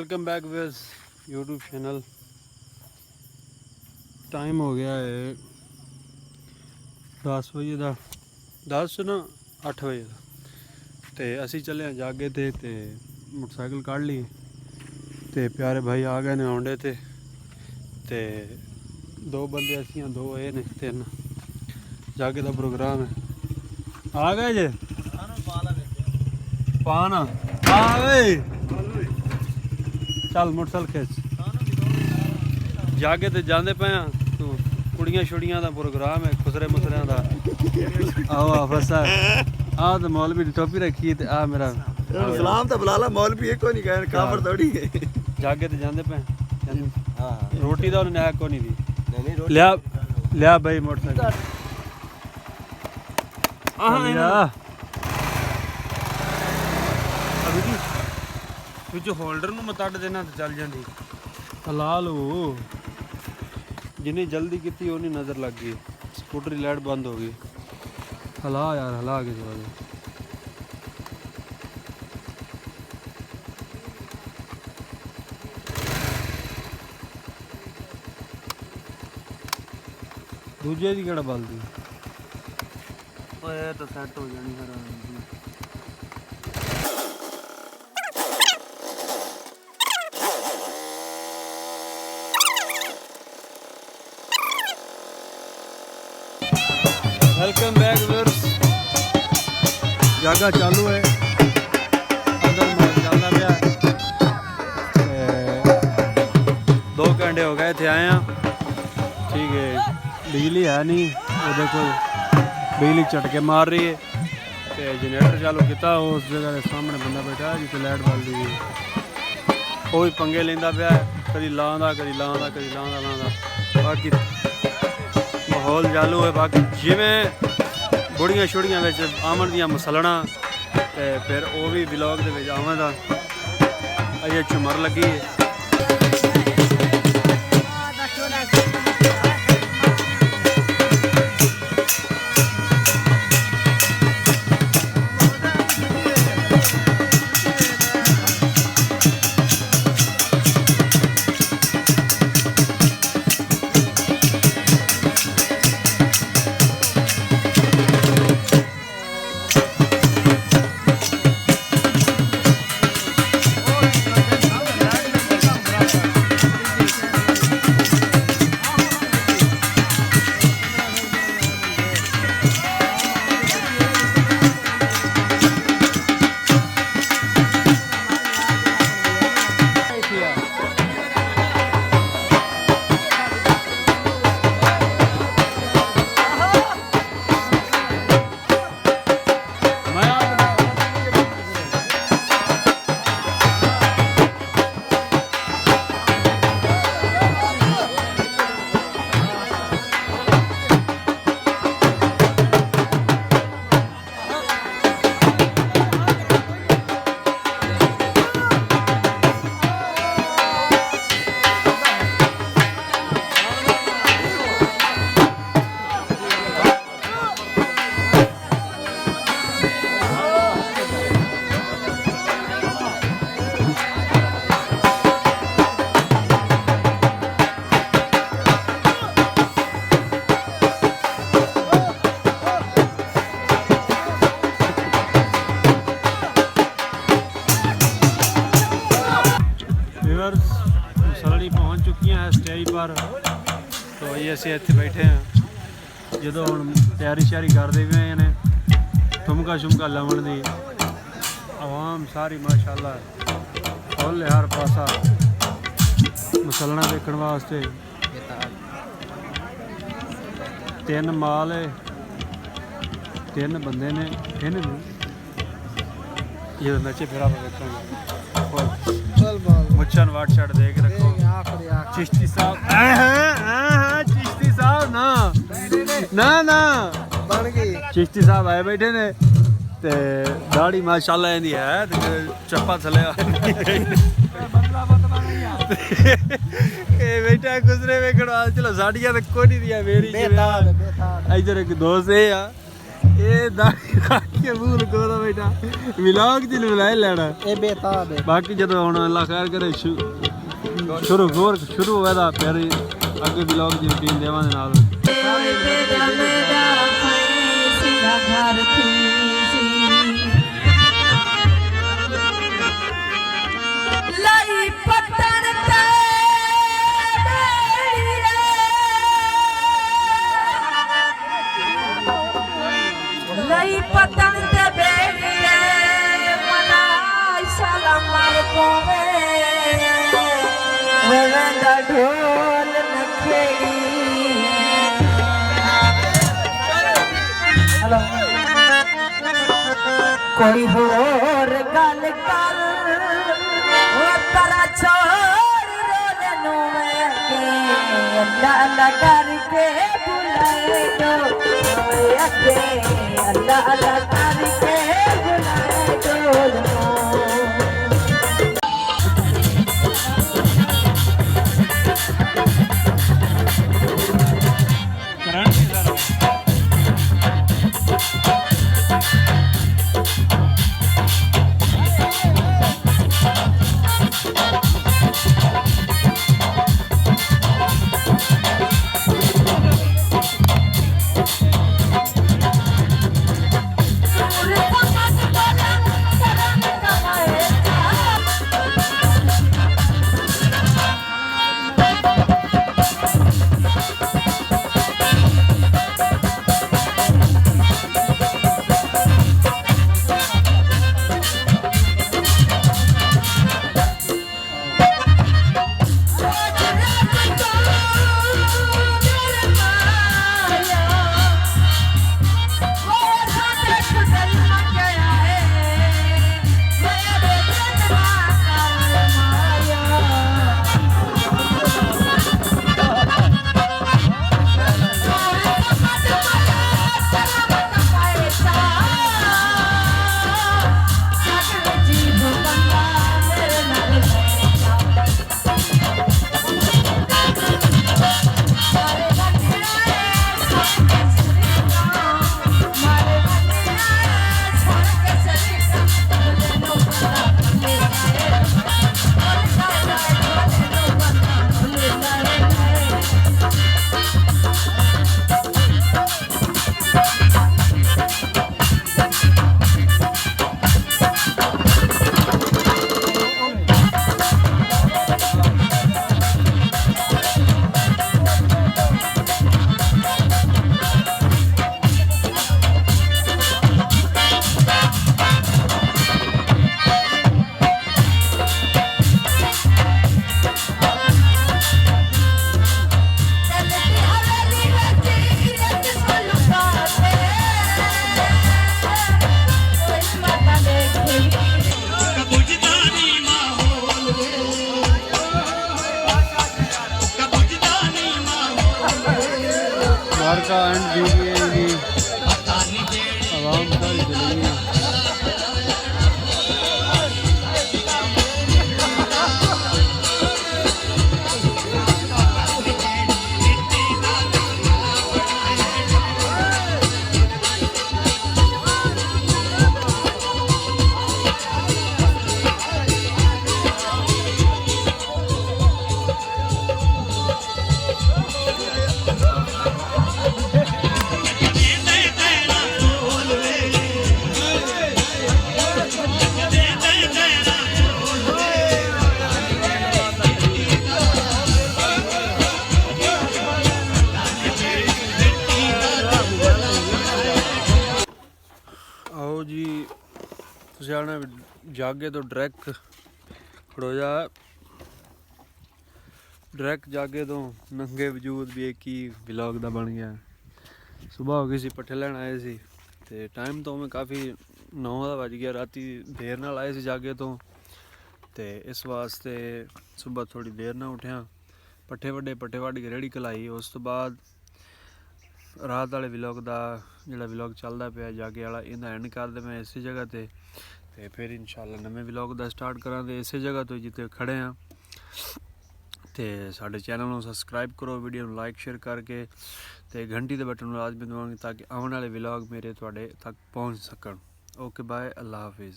Welcome back with YouTube channel. Time हो गया है 10 बजे का 10 ना 8 बजे का तो असी चले हैं जागे ते मोटरसाइकिल काढ़ ली ते प्यारे भाई आ गए ने आउंडे ते दो बंदे असी दो ये ने तीन जागे का प्रोग्राम है। आ गए जे पाना आ गए चल मोटरसाइकिल खिच जागे ते जाते पे तू कुड़ियां छुड़ियां का प्रोग्राम है खुसरे मुसरियां का आओ फसा आ तो मौलवी की टोपी रखी ते आ मेरा सलाम तो बुला ला मौलवी एक को नहीं कहे काफर थोड़ी जागे ते जाते पे हां रोटी दा उन्हें को नहीं दी नहीं रोटी लिया लिया भाई मोटरसाइकिल जो होल्डर ਨੂੰ ਮਤੜ ਦੇਣਾ ਤੇ ਚੱਲ ਜਾਂਦੀ ਹਲਾ ਲਓ ਜਿੰਨੀ ਜਲਦੀ ਕੀਤੀ ਉਹਨੀ ਨਜ਼ਰ ਲੱਗ ਗਈ ਸਕੂਟਰ ਦੀ ਲਾਈਟ ਬੰਦ ਹੋ ਗਈ ਹਲਾ ਯਾਰ ਹਲਾ ਕੇ ਜਵਾ ਦੇ ਦੂਜੇ ਦੀ ਕਿਹੜਾ ਬਲਦੀ ਓਏ ਤਾਂ ਸੈੱਟ ਹੋ ਜਾਣੀ ਫਿਰ वेलकम बैक व्यूअर्स जागा चालू है अंदर मैं चलना पाया 2 घंटे हो गए थे आए ठीक है बिजली है नहीं वो देखो बिजली झटके मार रही है तो जनरेटर चालू किया उस जगह के सामने बंदा बैठा है जिसे लाइट बल दी वो भी पंगे लेंदा पाया कभी लाँदा कभी लाँदा कभी लाँदा बाकी माहौल चालू है बाकी जिमें बुढ़िया छुड़ियां आवन दियां मसलना ते फिर वो भी ब्लॉग दे आवन दा अजे झुमर लगी है। मसलनी पहुँच चुकी हैं स्टेज पर तो ये असी इतने बैठे हैं जो हम तैयारी श्यारी करते हुए ने ठुमका शुमका लवन की आवाम सारी माशाल्लाह फुल हर पासा मसलना देखने वास्ते 3 माल है 3 बंदे ने ये नचे फिर आप देखेंगे मुच्छन वाट शर्ट देख रखो चिश्ती साहब चिश्ती साहब ना ना चिश्ती साहब आए बैठे ने ते दाढ़ी माशाल्लाह इहदी है ते चप्पा थले ए बेटा गुजरे वेखण वास्ते चलो साड़ियां ते कोई नहीं दिया मेरी इधर एक दोस्त है ਇਹ ਕੇ ਭੂਲ ਕੋਦਾ ਬੇਟਾ ਵਲੌਗ ਚ ਬੁਲਾਏ ਲੈਣਾ ਇਹ ਬੇਤਾਬ ਹੈ ਬਾਕੀ ਜਦੋਂ ਹੁਣ ਅੱਲਾ ਖੈਰ ਕਰੇ ਸ਼ੁਰੂ ਹੋਇਆ ਤਾਂ ਫਿਰ ਅੱਗੇ ਵਲੌਗ ਦੀ ਰੁਟੀਨ ਦੇਵਾਂਗੇ ਨਾਲ पतन ते बेड़िए मलाई सलाम कोवे वेंदा ढोल नखेड़ी हेलो कोई होर गल कर वो तरा छोड़ रोले नुवे के अल्लाह अल्लाह करके बुलाए दो अके अल्लाह अल्लाह करके बुलाए ढोल का एंड वीडियो आवाम सारी चलेगी आओ जी सियाने जागे तो डायरेक्ट खड़ो जा डायरेक्ट जागे तो नंगे वजूद भी एक ही व्लॉग दा बन गया। सुबह हो गई सी पट्ठे लैन आए सी ते टाइम तो मैं काफ़ी 9 बज गया राती देर नाल आए सी जागे तो ते इस वास्ते सुबह थोड़ी देर ना उठिया पट्ठे वड्डे पट्ठे वड्ड के रेड़ी कलाई। उस तो बाद रात वाले व्लॉग का जोड़ा व्लॉग चलता पाया जागे वाला इन्हें एंड कर दे मैं इसी जगह ते फिर इंशाल्लाह नवे व्लॉग का स्टार्ट करा दे इसी जगह तो जिते खड़े हाँ ਤੇ ਸਾਡੇ ਚੈਨਲ ਨੂੰ ਸਬਸਕ੍ਰਾਈਬ ਕਰੋ, ਵੀਡੀਓ ਨੂੰ ਲਾਈਕ ਸ਼ੇਅਰ ਕਰਕੇ ਤੇ ਘੰਟੀ ਦੇ ਬਟਨ ਨੂੰ ਲਾਜ਼ਮੀ ਦਬਾਉਣ ਤਾਂ ਕਿ ਆਉਣ ਵਾਲੇ ਵਲੌਗ ਮੇਰੇ ਤੁਹਾਡੇ ਤੱਕ ਪਹੁੰਚ ਸਕਣ। ਓਕੇ ਬਾਏ, ਅੱਲਾ ਹਾਫਿਜ਼।